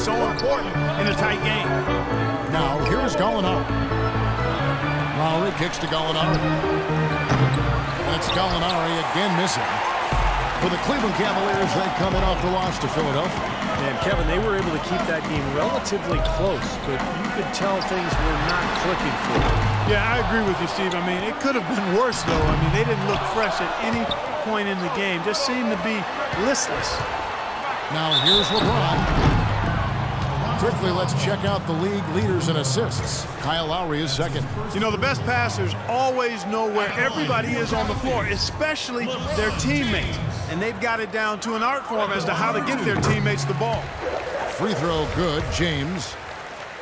so important in a tight game. Now, here's Gallinari. Lowry kicks to Gallinari. That's Gallinari again missing. For the Cleveland Cavaliers, they come in off the loss to Philadelphia. And Kevin, they were able to keep that game relatively close, but you could tell things were not clicking for them. Yeah, I agree with you, Steve. I mean, it could have been worse, though. I mean, they didn't look fresh at any point in the game. Just seemed to be listless. Now, here's LeBron. Quickly, let's check out the league leaders in assists. Kyle Lowry is second. You know, the best passers always know where everybody is on the floor, especially their teammates. And they've got it down to an art form as to how to get their teammates the ball. Free throw good, James.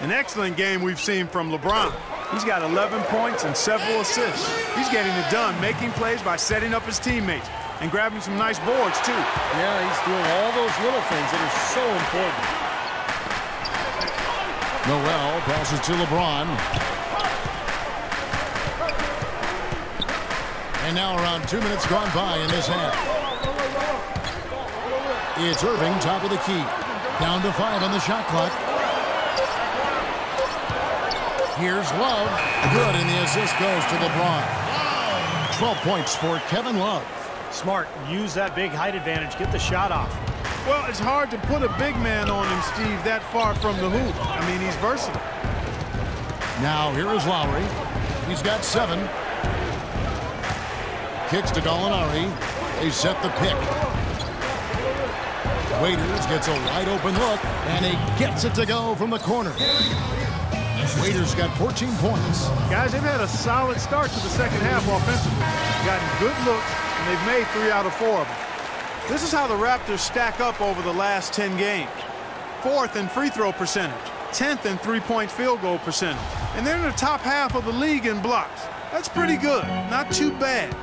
An excellent game we've seen from LeBron. He's got 11 points and several assists. He's getting it done, making plays by setting up his teammates and grabbing some nice boards, too. Yeah, he's doing all those little things that are so important. Noel passes to LeBron. And now around 2 minutes gone by in this half. It's Irving, top of the key. Down to 5 on the shot clock. Here's Love. Good, and the assist goes to LeBron. 12 points for Kevin Love. Smart. Use that big height advantage. Get the shot off. Well, it's hard to put a big man on him, Steve, that far from the hoop. I mean, he's versatile. Now, here is Lowry. He's got 7. Kicks to Gallinari. They set the pick. Waiters gets a wide open look, and he gets it to go from the corner. Waiters got 14 points. Guys, they've had a solid start to the second half offensively. Gotten good looks, and they've made 3 out of 4 of them. This is how the Raptors stack up over the last 10 games. 4th in free throw percentage, 10th in three-point field goal percentage, and they're in the top half of the league in blocks. That's pretty good, not too bad.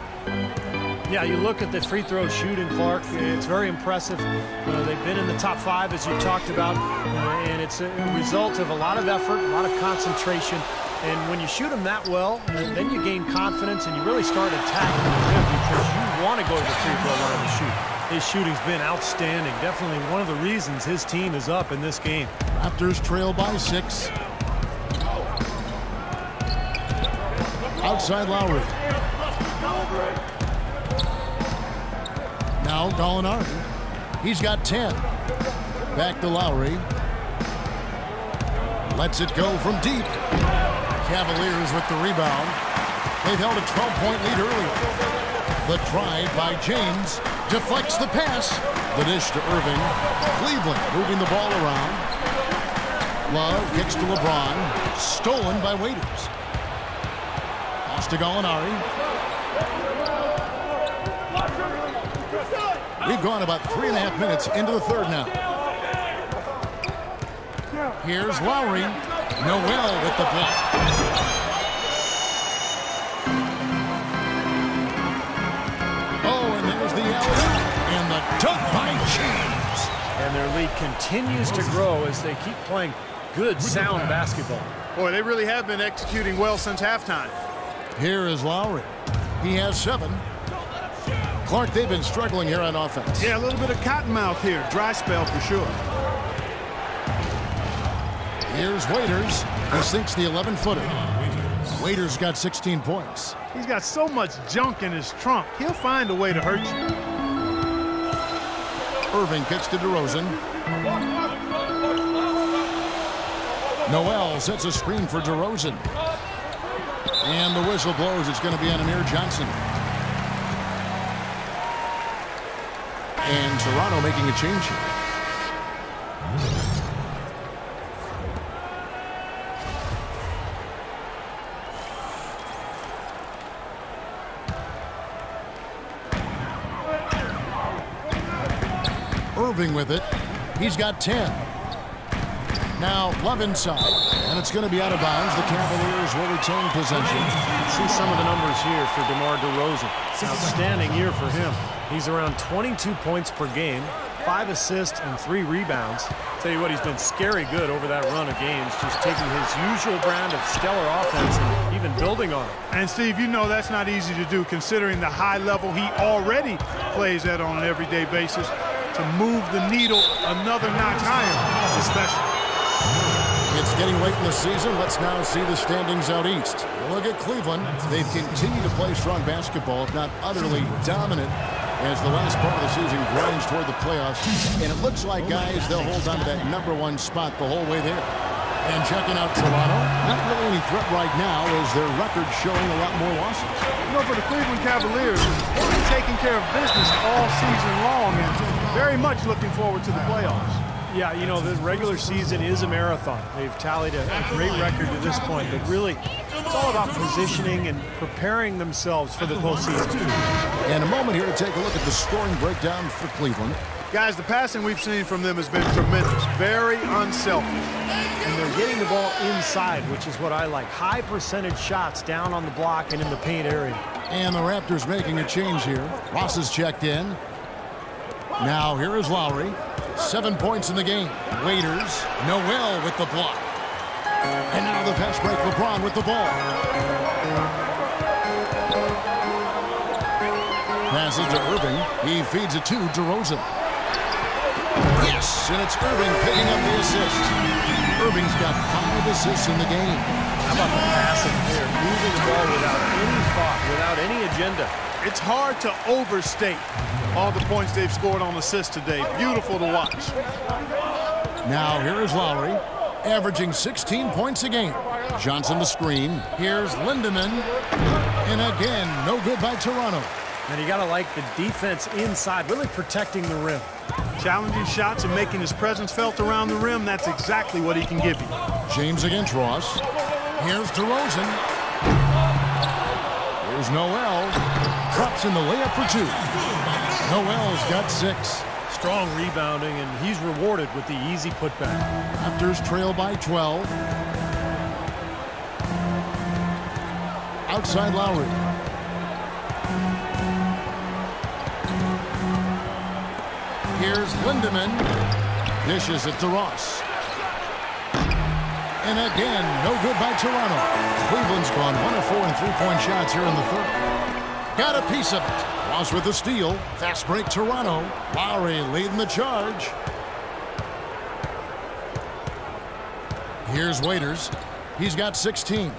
Yeah, you look at the free throw shooting, Clark. It's very impressive. They've been in the top 5, as you talked about, and it's a result of a lot of effort, a lot of concentration. And when you shoot them that well, then you gain confidence and you really start attacking the rim because you want to go to the free throw line to shoot. His shooting's been outstanding. Definitely one of the reasons his team is up in this game. Raptors trail by 6. Outside Lowry. Now Gallinari. He's got 10. Back to Lowry. Lets it go from deep. Cavaliers with the rebound. They've held a 12-point lead earlier. The drive by James deflects the pass. The dish to Irving. Cleveland moving the ball around. Love kicks to LeBron. Stolen by Waiters. Pass to Gallinari. We've gone about 3.5 minutes into the third now. Here's Lowry. Noel with the block. Oh, and there's the alley. And the dunk by James. And their lead continues to grow as they keep playing good, sound basketball. Boy, they really have been executing well since halftime. Here is Lowry. He has 7. Clark, they've been struggling here on offense. Yeah, a little bit of cottonmouth here. Dry spell for sure. Here's Waiters. He sinks the 11-footer. Waiters got 16 points. He's got so much junk in his trunk. He'll find a way to hurt you. Irving kicks to DeRozan. Noel sets a screen for DeRozan. And the whistle blows. It's going to be on Amir Johnson. And Toronto making a change here. Irving with it. He's got 10. Now Love inside, and it's going to be out of bounds. The Cavaliers will retain possession. See some of the numbers here for DeMar DeRozan. Outstanding year for him. He's around 22 points per game, 5 assists and 3 rebounds. Tell you what, he's been scary good over that run of games, just taking his usual brand of stellar offense and even building on it. And Steve, you know that's not easy to do considering the high level he already plays at on an everyday basis. To move the needle another notch higher, especially. getting late in the season. Let's now see the standings out east. Look at Cleveland. They've continued to play strong basketball, if not utterly dominant, as the last part of the season grinds toward the playoffs. And it looks like, guys, they'll hold on to that #1 spot the whole way there. And checking out Toronto, not really any threat right now as their record's showing a lot more losses. You know, for the Cleveland Cavaliers, they've been taking care of business all season long and very much looking forward to the playoffs. Yeah, you know, the regular season is a marathon. They've tallied a great record to this point, but really, it's all about positioning and preparing themselves for the postseason. And a moment here to take a look at the scoring breakdown for Cleveland. Guys, the passing we've seen from them has been tremendous, very unselfish. And they're getting the ball inside, which is what I like. High percentage shots down on the block and in the paint area. And the Raptors making a change here. Ross is checked in. Now here is Lowry. 7 points in the game. Waiters, Noel with the block. And now the fast break, LeBron with the ball. Passes to Irving. He feeds it to DeRozan. Yes, and it's Irving picking up the assist. Irving's got 5 assists in the game. How about the passing there? Moving the ball without any thought, without any agenda. It's hard to overstate all the points they've scored on assists today. Beautiful to watch. Now here is Lowry, averaging 16 points a game. Johnson the screen. Here's Lindemann. And again, no good by Toronto. And you got to like the defense inside, really protecting the rim. Challenging shots and making his presence felt around the rim, that's exactly what he can give you. James against Ross. Here's DeRozan. Here's Noel. Drops in the layup for 2. Noel's got 6. Strong rebounding, and he's rewarded with the easy putback. Raptors trail by 12. Outside Lowry. Here's Lindemann. Dishes it to Ross. And again, no good by Toronto. Cleveland's gone 1 of 4 in three-point shots here in the third. Got a piece of it. Ross with the steal. Fast break Toronto. Lowry leading the charge. Here's Waiters. He's got 16.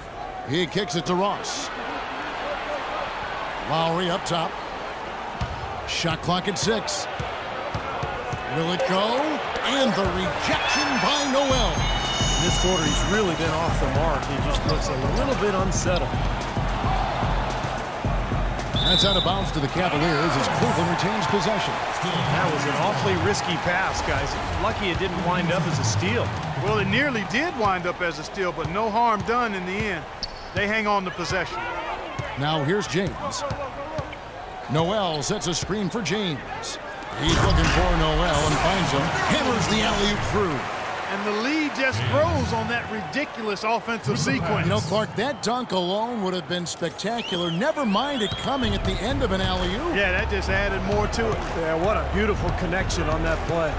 He kicks it to Ross. Lowry up top. Shot clock at 6. Will it go? And the rejection by Noel. In this quarter, he's really been off the mark. He just looks a little bit unsettled. That's out of bounds to the Cavaliers as Cleveland retains possession. That was an awfully risky pass, guys. Lucky it didn't wind up as a steal. Well, it nearly did wind up as a steal, but no harm done in the end. They hang on to possession. Now here's James. Noel sets a screen for James. He's looking for Noel and finds him. Hammers the alley-oop through. And the lead just grows on that ridiculous offensive sequence. You know, Clark, that dunk alone would have been spectacular. Never mind it coming at the end of an alley-oop. Yeah, that just added more to it. Yeah, what a beautiful connection on that play.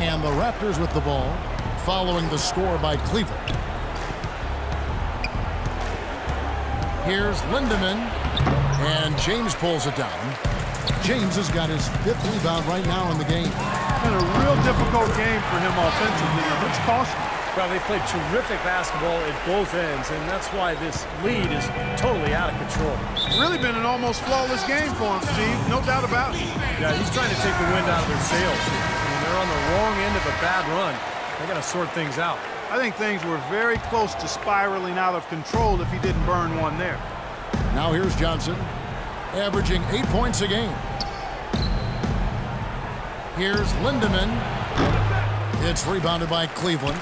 And the Raptors with the ball, following the score by Cleveland. Here's Lindemann, and James pulls it down. James has got his 5th rebound right now in the game. Been a real difficult game for him offensively, and it's costly. Well, they played terrific basketball at both ends, and that's why this lead is totally out of control. Really been an almost flawless game for him, Steve. No doubt about it. Yeah, he's trying to take the wind out of their sails. I mean, they're on the wrong end of a bad run. They got to sort things out. I think things were very close to spiraling out of control if he didn't burn one there. Now here's Johnson, averaging 8 points a game. Here's Lindemann. It's rebounded by Cleveland.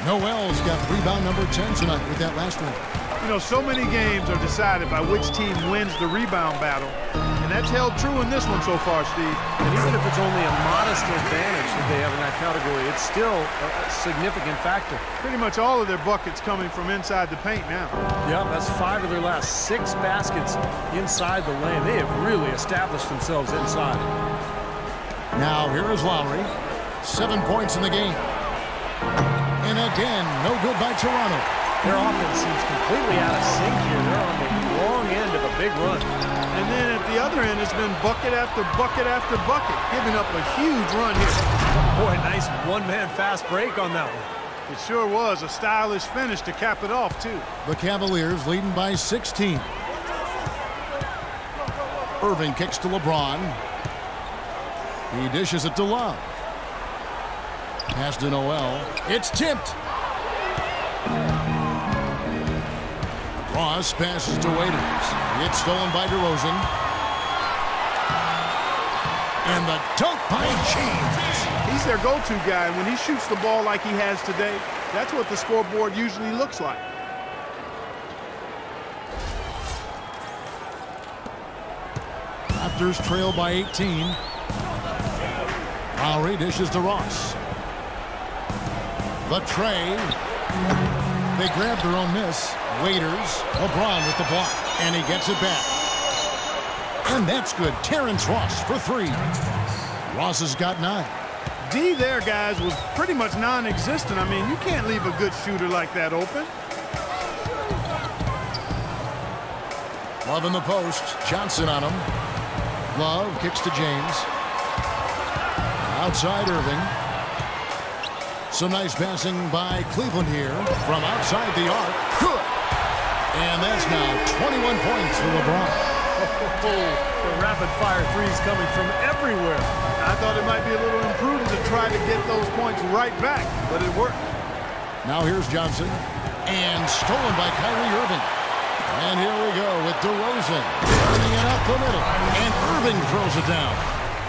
Noel's got rebound number 10 tonight with that last one. You know, so many games are decided by which team wins the rebound battle, and that's held true in this one so far, Steve. And even if it's only a modest advantage that they have in that category, it's still a significant factor. Pretty much all of their buckets coming from inside the paint now. Yeah, that's 5 of their last 6 baskets inside the lane. They have really established themselves inside. Now here is Lowry, 7 points in the game. And again, no good by Toronto. Their offense seems completely out of sync here. They're on the wrong end of a big run. And then at the other end, it's been bucket after bucket after bucket, giving up a huge run here. Boy, nice one-man fast break on that one. It sure was a stylish finish to cap it off, too. The Cavaliers leading by 16. Irving kicks to LeBron. He dishes it to Love. Pass to Noel. It's tipped. Ross passes to Waiters. It's stolen by DeRozan. And the dunk by James. He's their go-to guy, and when he shoots the ball like he has today, that's what the scoreboard usually looks like. Raptors trail by 18. Lowry dishes to Ross. The tray. They grab their own miss. Waiters. LeBron with the block. And he gets it back. And that's good. Terrence Ross for 3. Ross has got 9. D there, guys, was pretty much non-existent. I mean, you can't leave a good shooter like that open. Love in the post. Johnson on him. Love kicks to James. Outside Irving. Some nice passing by Cleveland here from outside the arc. Good. And that's now 21 points for LeBron. The rapid-fire threes coming from everywhere. I thought it might be a little imprudent to try to get those points right back, but it worked. Now here's Johnson. And stolen by Kyrie Irving. And here we go with DeRozan. Turning it up the middle. And Irving throws it down.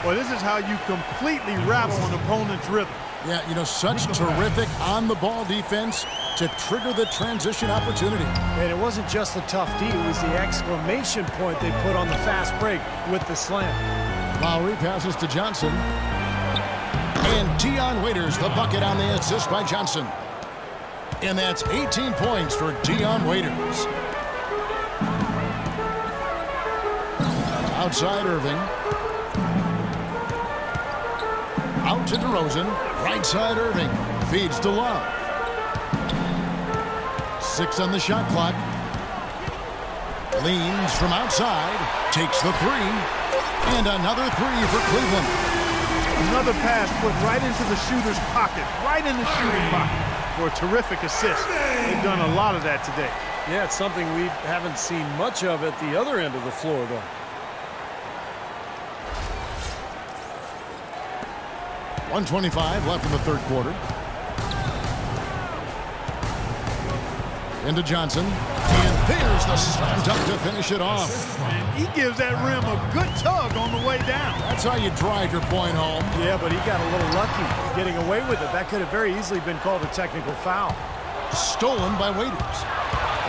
Well, this is how you completely rattle an opponent's rhythm. Yeah, you know, such terrific on-the-ball defense to trigger the transition opportunity. And it wasn't just the tough D, it was the exclamation point they put on the fast break with the slam. Lowry passes to Johnson. And Dion Waiters, the bucket on the assist by Johnson. And that's 18 points for Dion Waiters. Outside Irving. Out to DeRozan. Right side Irving. Feeds to Love. 6 on the shot clock. Leans from outside. Takes the 3. And another 3 for Cleveland. Another pass put right into the shooter's pocket. Right in the shooting pocket for a terrific assist. They've done a lot of that today. Yeah, it's something we haven't seen much of at the other end of the floor, though. .125 left in the third quarter. Into Johnson. And there's the slam dunk to finish it off. And he gives that rim a good tug on the way down. That's how you drive your point home. Yeah, but he got a little lucky getting away with it. That could have very easily been called a technical foul. Stolen by Waiters.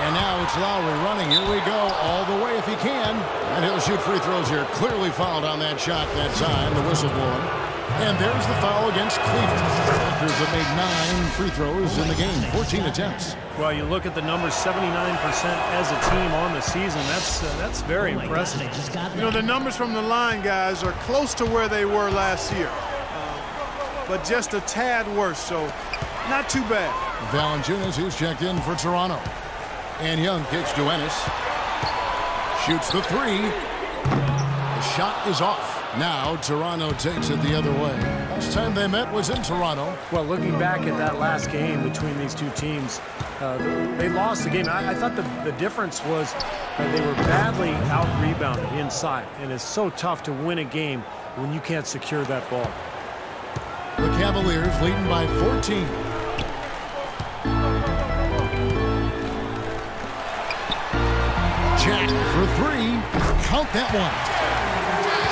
And now it's Lowry running. Here we go. All the way if he can. And he'll shoot free throws here. Clearly fouled on that shot that time. The whistle blowing. And there's the foul against Cleveland. The Raptors have made 9 free throws in the game, 14 attempts. Well, you look at the numbers, 79% as a team on the season. That's very impressive. You know, the numbers from the line, guys, are close to where they were last year. But just a tad worse, so not too bad. Valanciunas, who's checked in for Toronto. And Young kicks to Ennis. Shoots the 3. The shot is off. Now Toronto takes it the other way. Last time they met was in Toronto. Well, looking back at that last game between these two teams, they lost the game. I thought the difference was they were badly out-rebounded inside, and it's so tough to win a game when you can't secure that ball. The Cavaliers leading by 14. Jack for 3. Count that one.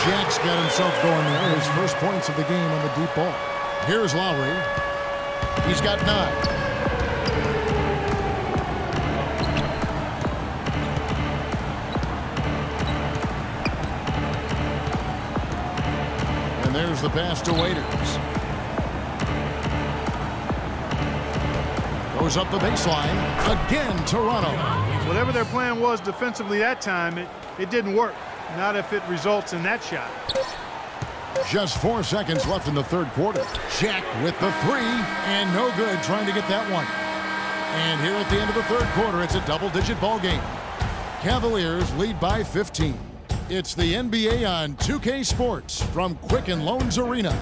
Jack's got himself going there. His first points of the game on the deep ball. Here's Lowry. He's got 9. And there's the pass to Waiters. Goes up the baseline. Again, Toronto. Whatever their plan was defensively that time, it didn't work. Not if it results in that shot. Just 4 seconds left in the third quarter. Jack with the 3, and no good trying to get that one. And here at the end of the third quarter, it's a double-digit ball game. Cavaliers lead by 15. It's the NBA on 2K Sports from Quicken Loans Arena.